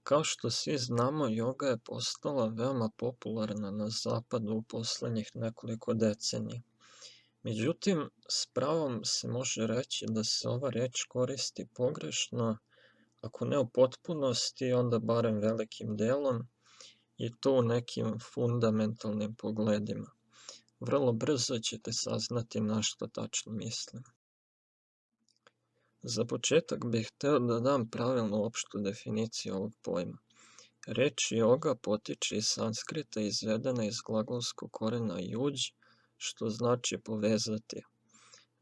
Kao što svi znamo, joga je postala veoma popularna na zapadu u poslednjih nekoliko decenija. Međutim, s pravom se može reći da se ova reč koristi pogrešno, ako ne u potpunosti, onda barem velikim delom, i to u nekim fundamentalnim pogledima. Vrlo brzo ćete saznati na što tačno mislim. Za početak bih hteo da dam pravilnu opštu definiciju ovog pojma. Reč joga potiče iz sanskrita i izvedena iz glagolskog korena juđ, što znači povezati.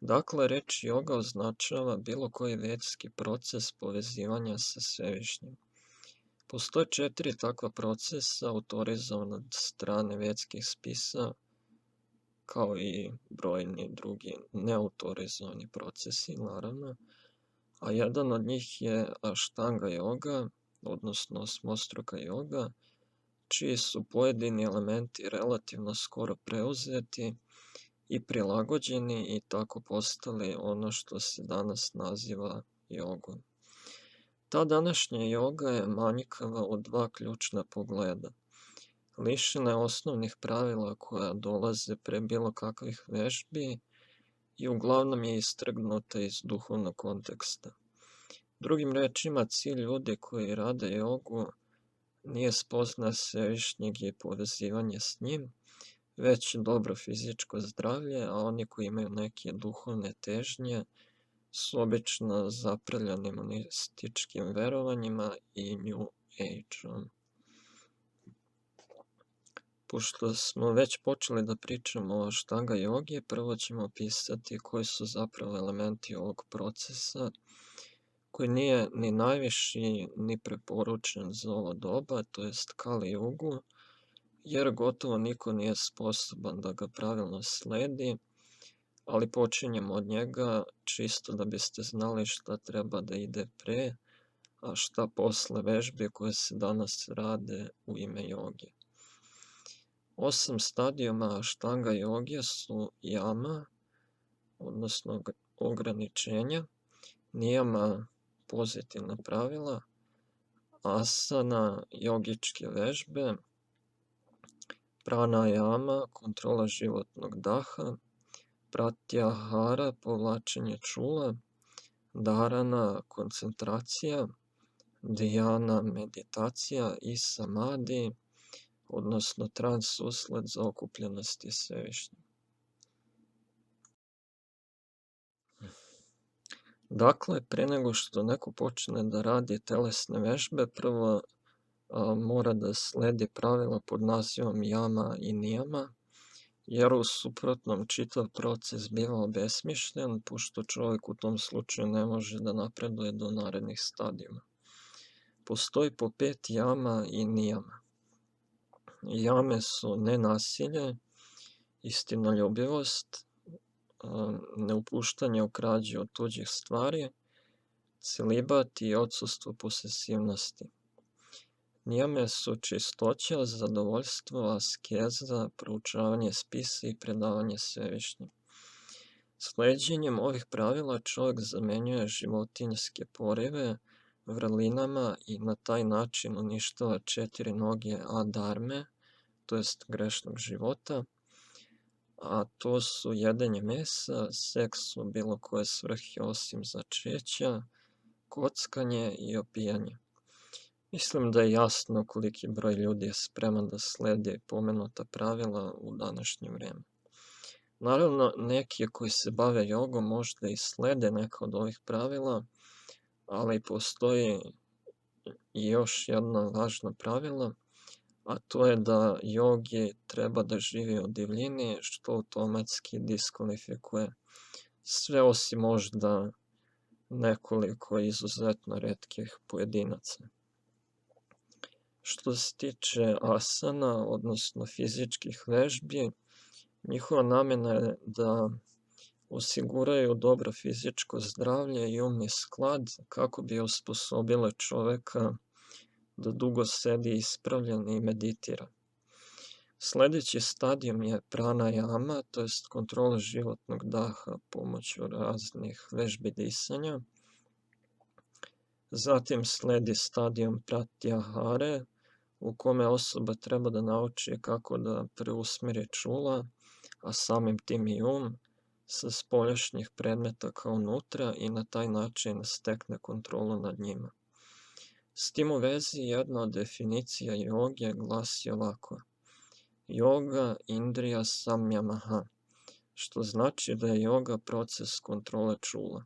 Dakle, reč joga označava bilo koji vedski proces povezivanja sa Svevišnjim. Postoje 4 takva procesa autorizovana od strane vedskih spisa, kao i brojni drugi neautorizovani procesi, naravno, a jedan od njih je Ashtanga joga, odnosno osmostruka joga, čiji su pojedini elementi relativno skoro preuzeti i prilagođeni i tako postali ono što se danas naziva jogom. Ta današnja joga je manjkava u dva ključna pogleda. Lišena je osnovnih pravila koja dolaze pre bilo kakvih vežbi i uglavnom je istrgnuta iz duhovnog konteksta. Drugim rečima, cilj ljudi koji rade jogu nije spoznaja Svevišnjeg i povezivanje s njim, već dobro fizičko zdravlje, a oni koji imaju neke duhovne težnje su obično zaprljani monističkim verovanjima i New Age-om. Pošto smo već počeli da pričamo o Ashtanga jogi, prvo ćemo opisati koji su zapravo elementi ovog procesa, koji nije ni najviši ni preporučen za ovo doba, to jest Kali jugu, jer gotovo niko nije sposoban da ga pravilno sledi, ali počinjemo od njega čisto da biste znali šta treba da ide pre, a šta posle vežbe koje se danas rade u ime joge. 8 stadijuma Ashtanga joge su jama, odnosno ograničenja, nijama pozitivna pravila, asana jogičke vežbe, pranajama kontrola životnog daha, pratyahara povlačenje čula, dharana koncentracija, dhyana meditacija i samadhi, odnosno trans usled za okupljenosti Svevišnjim. Dakle, pre nego što neko počne da radi telesne vežbe, prvo mora da sledi pravila pod nazivom jama i nijama, jer u suprotnom čitav proces biva obesmišljen, pošto čovjek u tom slučaju ne može da napreduje do narednih stadijuma. Postoji po 5 jama i nijama. Jame su nenasilje, istinoljubivost, neupuštanje u krađi od tuđih stvari, celibat i odsustvo posesivnosti. Nijame su čistoća, zadovoljstvo, askeza, proučavanje spisa i predavanje Svevišnjem. Sleđenjem ovih pravila čovjek zamenjuje životinjske porive vrlinama i na taj način uništava 4 noge adarme, to jest grešnog života, a to su jedenje mesa, seks u bilo koje svrhe osim začeća, kockanje i opijanje. Mislim da je jasno koliki broj ljudi je spreman da sledi pomenuta pravila u današnje vreme. Naravno, neki koji se bave jogom možda i slede neka od ovih pravila, ali postoji i još jedna važna pravila, a to je da jogi treba da živi u divljini, što automatski diskvalifikuje sve osim možda nekoliko izuzetno retkih pojedinaca. Što se tiče asana, odnosno fizičkih vežbi, njihova namena je da osiguraju dobro fizičko zdravlje i umni sklad kako bi osposobile čoveka da dugo sedi ispravljen i meditira. Sledeći stadijum je pranajama, to jest kontrola životnog daha pomoću raznih vežbi disanja. Zatim slijedi stadijum pratyahare u kome osoba treba da nauči kako da preusmjeri čula, a samim tim i sa spoljašnjih predmeta ka unutra i na taj način stekne kontrolu nad njima. S tim u vezi jedna od definicija joge glasi ovako: Joga indrija samyamaha, što znači da je joga proces kontrole čula.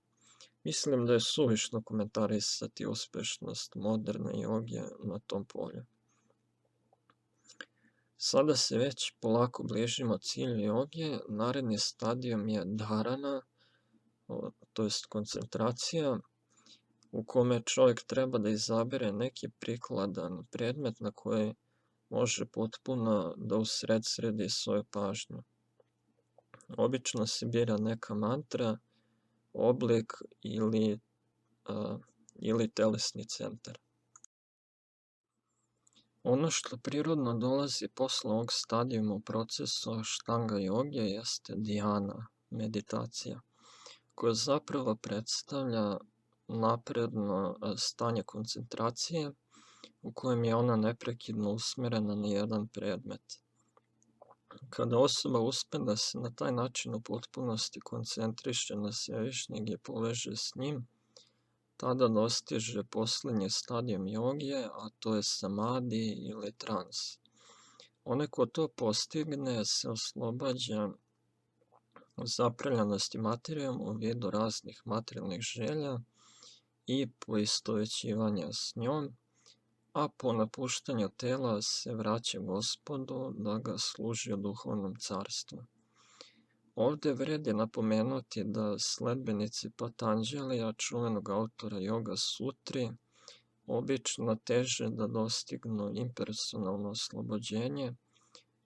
Mislim da je suvišno komentarisati uspešnost moderne joge na tom polju. Sada se već polako bližimo cilju joge. Naredni stadijum je dharana, to jest koncentracija, u kome čovjek treba da izabere neki prikladan predmet na koji može potpuno da usredsredi svoju pažnju. Obično se bira neka mantra, oblik ili telesni centar. Ono što prirodno dolazi posle ovog stadijuma u procesu Ashtanga joge jeste dhyana, meditacija, koja zapravo predstavlja napredno stanje koncentracije u kojem je ona neprekidno usmerena na jedan predmet. Kada osoba uspe da se na taj način u potpunosti koncentriše na Svevišnjeg i poveže s njim, tada dostiže posljednji stadijum joge, a to je samadi ili trans. Onaj ko to postigne se oslobađa zaprljanosti materijom u vidu raznih materijalnih želja i poistovećivanja s njom, a po napuštanju tela se vraća Gospodu da ga služi u duhovnom carstvu. Ovdje vredi napomenuti da sledbenici Patanđalija, čuvenog autora Yoga Sutri, obično teže da dostignu impersonalno oslobođenje,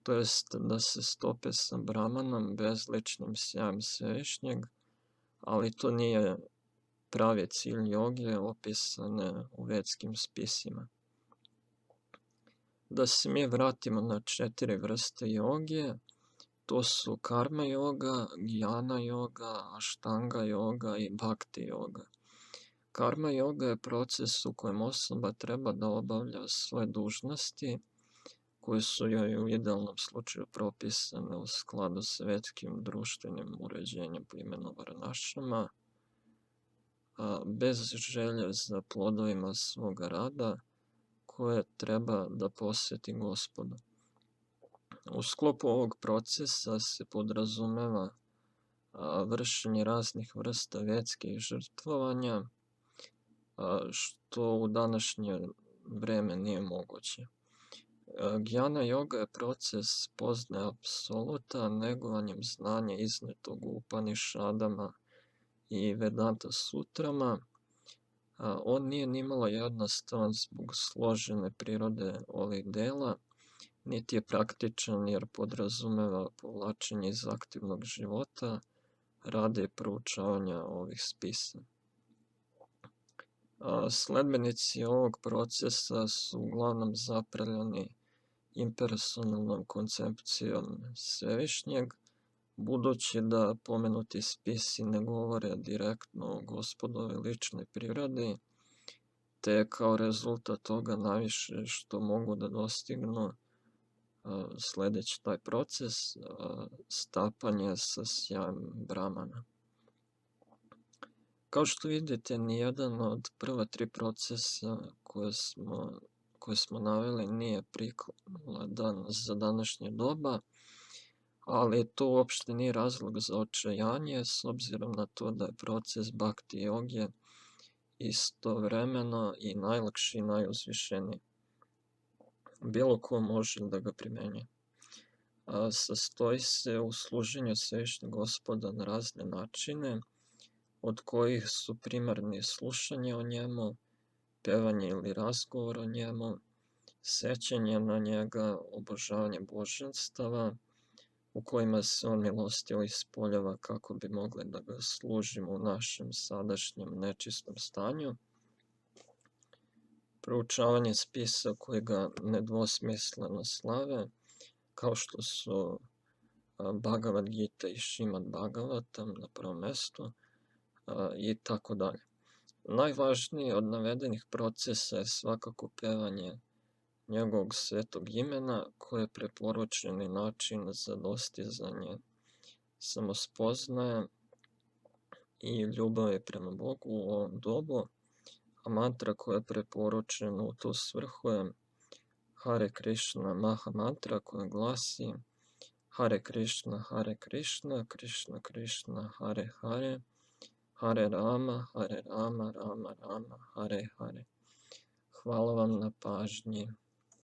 to jest da se stope sa Brahmanom, bezličnim sjajem Svevišnjeg, ali to nije pravi cilj joge opisane u vedskim spisima. Da se mi vratimo na 4 vrste joge, to su karma joga, jnana joga, ashtanga joga i bhakti joga. Karma joga je proces u kojem osoba treba da obavlja svoje dužnosti, koje su joj u idealnom slučaju propisane u skladu s vetskim društvenim uređenjem po imenu varnašama, bez želje za plodovima svoga rada, koje treba da posveti Gospodu. U sklopu ovog procesa se podrazumeva vršenje raznih vrsta vetskih žrtvovanja, što u današnje vreme nije moguće. Jnana joga je proces spoznaje apsoluta negovanjem znanja iznetog u Upanišadama i Vedanta sutrama. On nije nimalo jednostavan zbog složene prirode ovih dela, niti je praktičan jer podrazumeva povlačenje iz aktivnog života radi proučavanja ovih spisa. Sledbenici ovog procesa su uglavnom zaprljani impersonalnom koncepcijom Svevišnjeg, budući da pomenuti spisi ne govore direktno o Gospodovoj ličnoj prirodi, te kao rezultat toga najviše što mogu da dostignu sljedeći taj proces, stapanje sa sjajem Brahmana. Kao što vidite, nijedan od prva 3 procesa koje smo naveli nije prikladan za današnje doba, ali to uopšte nije razlog za očajanje, s obzirom na to da je proces bhakti joge istovremeno i najlakši i najuzvišeniji. Bilo ko može da ga primenjuje. Sastoji se u služenju Svevišnjeg Gospoda na razne načine, od kojih su primarni slušanje o njemu, pevanje ili razgovor o njemu, sećanje na njega, obožavanje božanstava, u kojima se on milostivo ispoljava kako bi mogli da ga služimo u našem sadašnjem nečistom stanju, proučavanje spisa koji ga nedvosmisleno slave, kao što su Bhagavad Gita i Šrimad Bhagavatam na prvom mestu, i tako dalje. Najvažniji od navedenih procesa je svakako pevanje njegovog svetog imena, koje je preporučeni način za dostizanje samospoznaje i ljubavi prema Bogu u ovom dobu, a mantra koja je preporučena u tu svrhu je Hare Krishna Maha mantra, koja glasi Hare Krishna, Krishna Krishna, Hare Hare, Hare Rama, Rama Rama, Hare Hare. Hvala vam na pažnji.